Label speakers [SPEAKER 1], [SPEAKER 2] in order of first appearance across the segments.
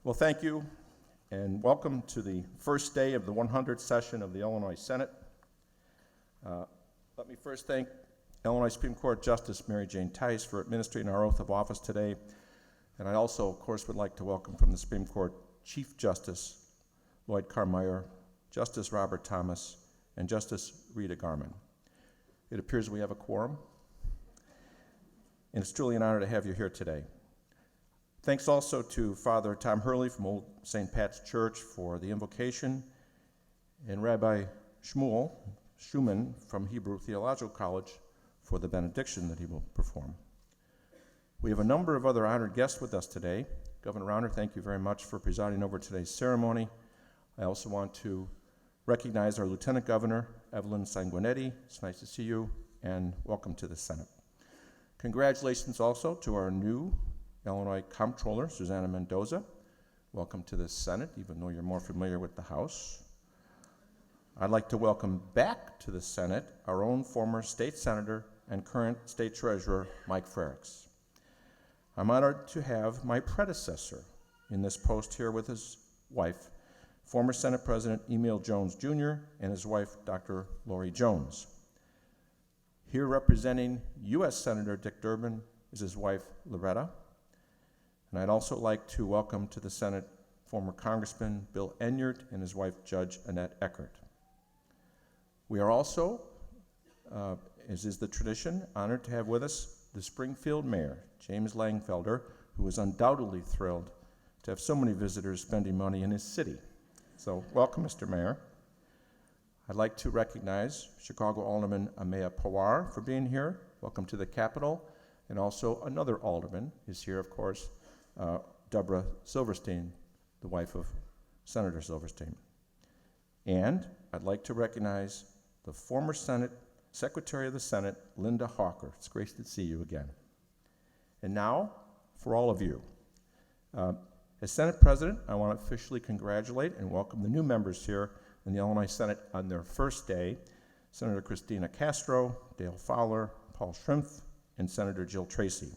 [SPEAKER 1] Well, thank you, and welcome to the first day of the 100th session of the Illinois Senate. Let me first thank Illinois Supreme Court Justice Mary Jane Tice for administering our oath of office today. And I also, of course, would like to welcome from the Supreme Court Chief Justice Lloyd Carmeier, Justice Robert Thomas, and Justice Rita Garman. It appears we have a quorum, and it's truly an honor to have you here today. Thanks also to Father Tom Hurley from Old St. Pat's Church for the invocation, and Rabbi Schumann from Hebrew Theological College for the benediction that he will perform. We have a number of other honored guests with us today. Governor Rauner, thank you very much for presiding over today's ceremony. I also want to recognize our Lieutenant Governor, Evelyn Sanguinetti. It's nice to see you, and welcome to the Senate. Congratulations also to our new Illinois Comptroller, Susanna Mendoza. Welcome to the Senate, even though you're more familiar with the House. I'd like to welcome back to the Senate our own former state senator and current state treasurer, Mike Frerichs. I'm honored to have my predecessor in this post here with his wife, former Senate President Emil Jones Jr. and his wife, Dr. Lori Jones. Here representing U.S. Senator Dick Durbin is his wife, Loretta. And I'd also like to welcome to the Senate former Congressman Bill Enyart and his wife, Judge Annette Eckert. We are also, as is the tradition, honored to have with us the Springfield Mayor, James Langfelder, who is undoubtedly thrilled to have so many visitors spending money in his city. So welcome, Mr. Mayor. I'd like to recognize Chicago Alderman Amaya Pawar for being here. Welcome to the Capitol. And also another alderman is here, of course, Deborah Silverstein, the wife of Senator Silverstein. And I'd like to recognize the former Secretary of the Senate, Linda Hawker. It's great to see you again. And now, for all of you. As Senate President, I want to officially congratulate and welcome the new members here in the Illinois Senate on their first day, Senator Christina Castro, Dale Fowler, Paul Schrimpf, and Senator Jill Tracy.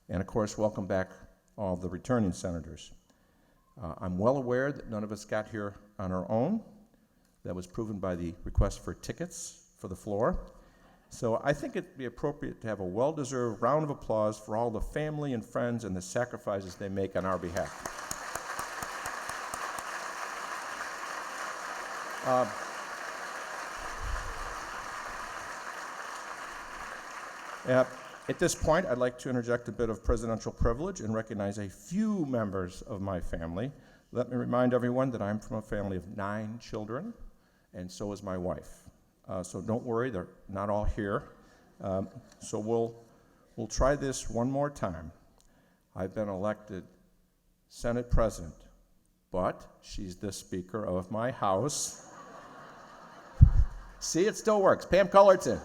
[SPEAKER 1] And of course, welcome back all of the returning senators. I'm well aware that none of us got here on our own. That was proven by the request for tickets for the floor. So I think it'd be appropriate to have a well-deserved round of applause for all the family and friends and the sacrifices they make on our behalf. At this point, I'd like to interject a bit of presidential privilege and recognize a few members of my family. Let me remind everyone that I'm from a family of 9 children, and so is my wife. So don't worry, they're not all here. So we'll try this one more time. I've been elected Senate President, but she's the Speaker of my House. See, it still works. Pam Cullerton.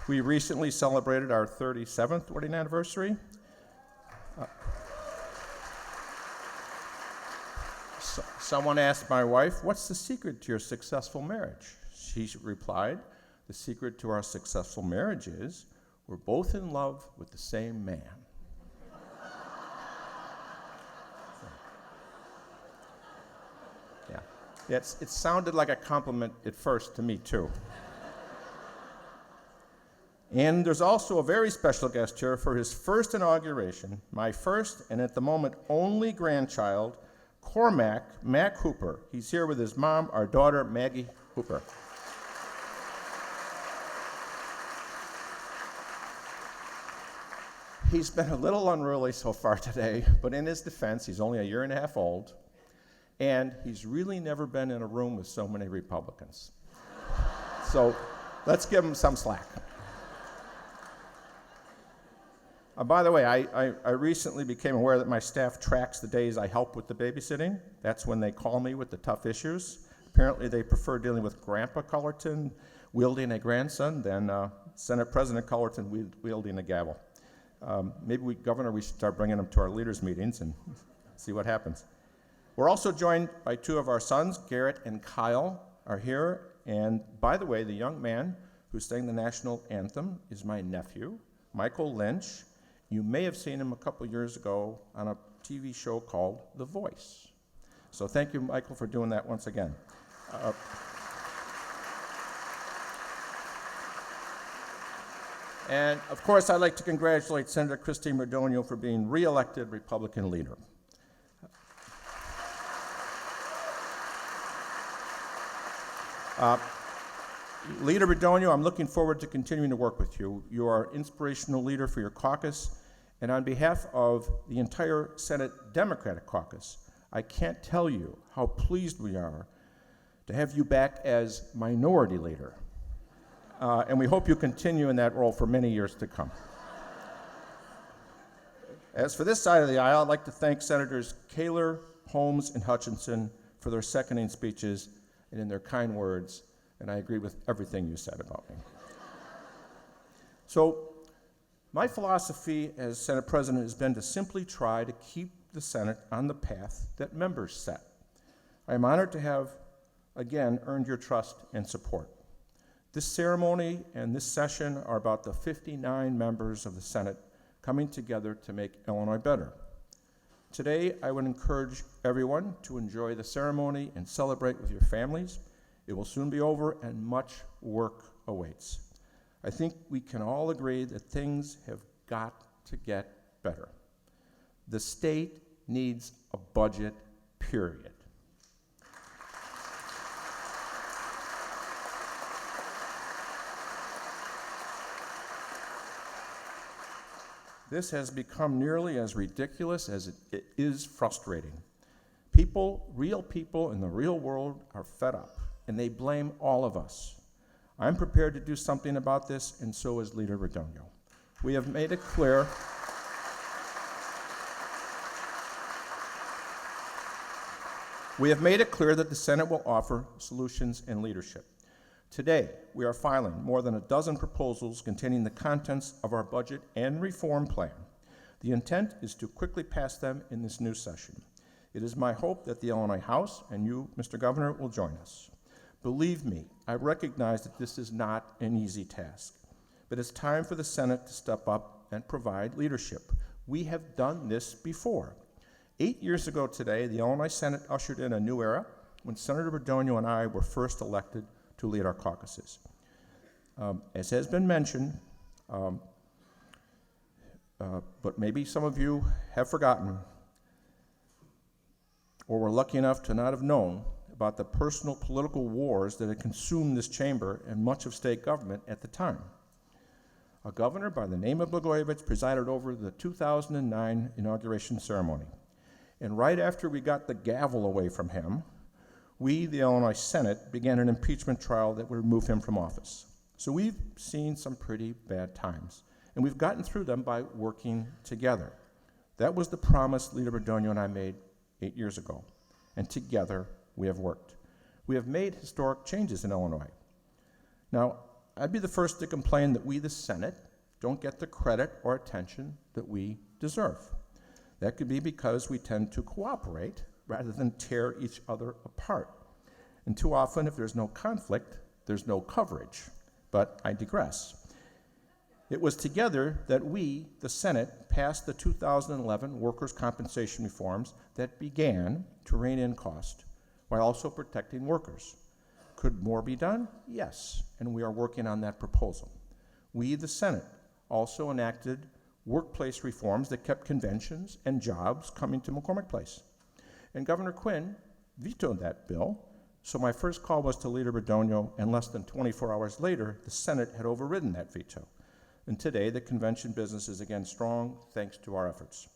[SPEAKER 1] We recently celebrated our 37th wedding anniversary. Someone asked my wife, "What's the secret to your successful marriage?" She replied, "The secret to our successful marriage is we're both in love with the same man." Yeah, it sounded like a compliment at first to me, too. And there's also a very special guest here for his first inauguration, my first and at the moment only grandchild, Cormac Mac Hooper. He's here with his mom, our daughter, Maggie Hooper. He's been a little unruly so far today, but in his defense, he's only a year and a half old, and he's really never been in a room with so many Republicans. So let's give him some slack. By the way, I recently became aware that my staff tracks the days I help with the babysitting. That's when they call me with the tough issues. Apparently, they prefer dealing with Grandpa Cullerton wielding a grandson than Senate President Cullerton wielding a gavel. Maybe, Governor, we should start bringing them to our leaders' meetings and see what happens. We're also joined by 2 of our sons, Garrett and Kyle, are here. And by the way, the young man who sang the national anthem, is my nephew, Michael Lynch. You may have seen him a couple years ago on a TV show called The Voice. So thank you, Michael, for doing that once again. And of course, I'd like to congratulate Senator Christine Radogno for being re-elected Republican leader. Leader Radogno, I'm looking forward to continuing to work with you. You are an inspirational leader for your caucus, and on behalf of the entire Senate Democratic Caucus, I can't tell you how pleased we are to have you back as minority leader. And we hope you continue in that role for many years to come. As for this side of the aisle, I'd like to thank Senators Kaler, Holmes, and Hutchinson for their seconding speeches and in their kind words, and I agree with everything you said about me. So, my philosophy as Senate President has been to simply try to keep the Senate on the path that members set. I am honored to have, again, earned your trust and support. This ceremony and this session are about the 59 members of the Senate coming together to make Illinois better. Today, I would encourage everyone to enjoy the ceremony and celebrate with your families. It will soon be over and much work awaits. I think we can all agree that things have got to get better. The state needs a budget, period. This has become nearly as ridiculous as it is frustrating. People, real people in the real world are fed up, and they blame all of us. I'm prepared to do something about this, and so is Leader Radogno. We have made it clear that the Senate will offer solutions and leadership. Today, we are filing more than a dozen proposals containing the contents of our budget and reform plan. The intent is to quickly pass them in this new session. It is my hope that the Illinois House and you, Mr. Governor, will join us. Believe me, I recognize that this is not an easy task, but it's time for the Senate to step up and provide leadership. We have done this before. 8 years ago today, the Illinois Senate ushered in a new era when Senator Radogno and I were first elected to lead our caucuses. As has been mentioned, but maybe some of you have forgotten or were lucky enough to not have known about the personal political wars that had consumed this chamber and much of state government at the time. A governor by the name of Blagojevich presided over the 2009 inauguration ceremony. And right after we got the gavel away from him, we, the Illinois Senate, began an impeachment trial that would remove him from office. So we've seen some pretty bad times, and we've gotten through them by working together. That was the promise Leader Radogno and I made 8 years ago, and together we have worked. We have made historic changes in Illinois. Now, I'd be the first to complain that we, the Senate, don't get the credit or attention that we deserve. That could be because we tend to cooperate rather than tear each other apart. And too often, if there's no conflict, there's no coverage. But I digress. It was together that we, the Senate, passed the 2011 workers' compensation reforms that began to rein in cost while also protecting workers. Could more be done? Yes, and we are working on that proposal. We, the Senate, also enacted workplace reforms that kept conventions and jobs coming to McCormick Place. And Governor Quinn vetoed that bill, so my first call was to Leader Radogno, and less than 24 hours later, the Senate had overridden that veto. And today, the convention business is again strong, thanks to our efforts.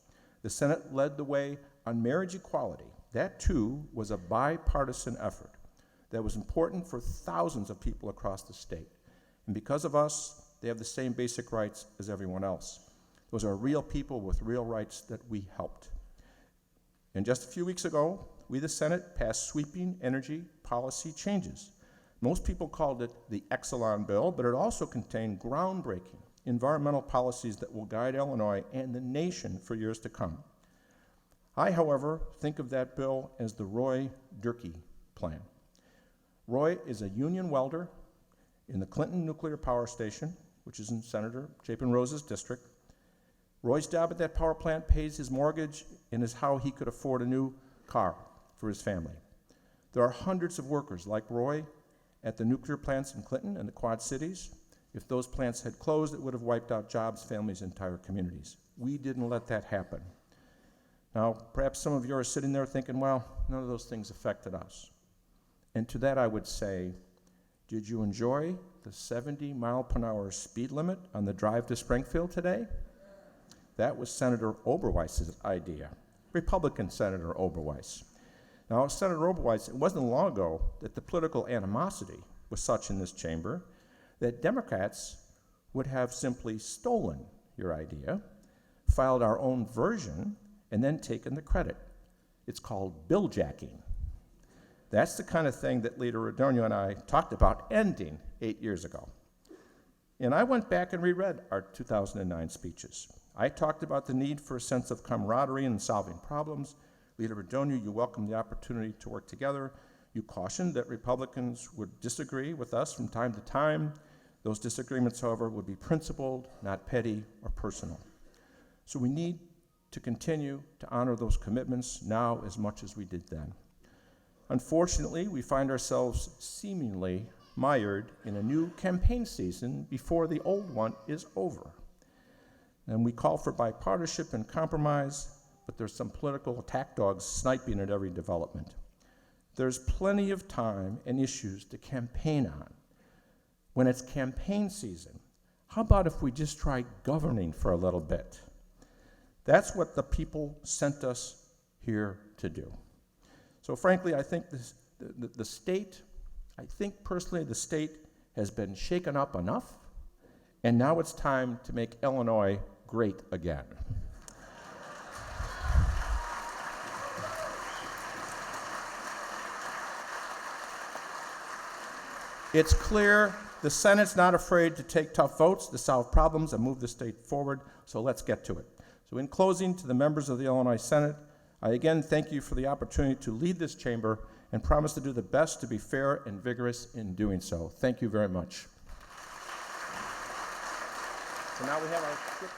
[SPEAKER 1] The Senate led the way on marriage equality. That, too, was a bipartisan effort that was important for thousands of people across the state. And because of us, they have the same basic rights as everyone else. Those are real people with real rights that we helped. And just a few weeks ago, we, the Senate, passed sweeping energy policy changes. Most people called it the Exelon bill, but it also contained groundbreaking environmental policies that will guide Illinois and the nation for years to come. I, however, think of that bill as the Roy Durkee plan. Roy is a union welder in the Clinton Nuclear Power Station, which is in Senator Chapin Rose's district. Roy's job at that power plant pays his mortgage and is how he could afford a new car for his family. There are hundreds of workers like Roy at the nuclear plants in Clinton and the Quad Cities. If those plants had closed, it would have wiped out jobs, families, entire communities. We didn't let that happen. Now, perhaps some of you are sitting there thinking, well, none of those things affected us. And to that I would say, did you enjoy the 70-mile-per-hour speed limit on the drive to Springfield today? That was Senator Oberweis's idea, Republican Senator Oberweis. Now, Senator Oberweis, it wasn't long ago that the political animosity was such in this chamber that Democrats would have simply stolen your idea, filed our own version, and then taken the credit. It's called bill-jacking. That's the kind of thing that Leader Radonio and I talked about ending 8 years ago. And I went back and reread our 2009 speeches. I talked about the need for a sense of camaraderie in solving problems. Leader Radonio, you welcomed the opportunity to work together. You cautioned that Republicans would disagree with us from time to time. Those disagreements, however, would be principled, not petty or personal. So we need to continue to honor those commitments now as much as we did then. Unfortunately, we find ourselves seemingly mired in a new campaign season before the old one is over. And we call for bipartisanship and compromise, but there's some political attack dogs sniping at every development. There's plenty of time and issues to campaign on. When it's campaign season, how about if we just try governing for a little bit? That's what the people sent us here to do. So frankly, I think the state has been shaken up enough, and now it's time to make Illinois great again. It's clear the Senate's not afraid to take tough votes to solve problems and move the state forward, so let's get to it. So in closing, to the members of the Illinois Senate, I again thank you for the opportunity to lead this chamber and promise to do the best to be fair and vigorous in doing so. Thank you very much. So now we have our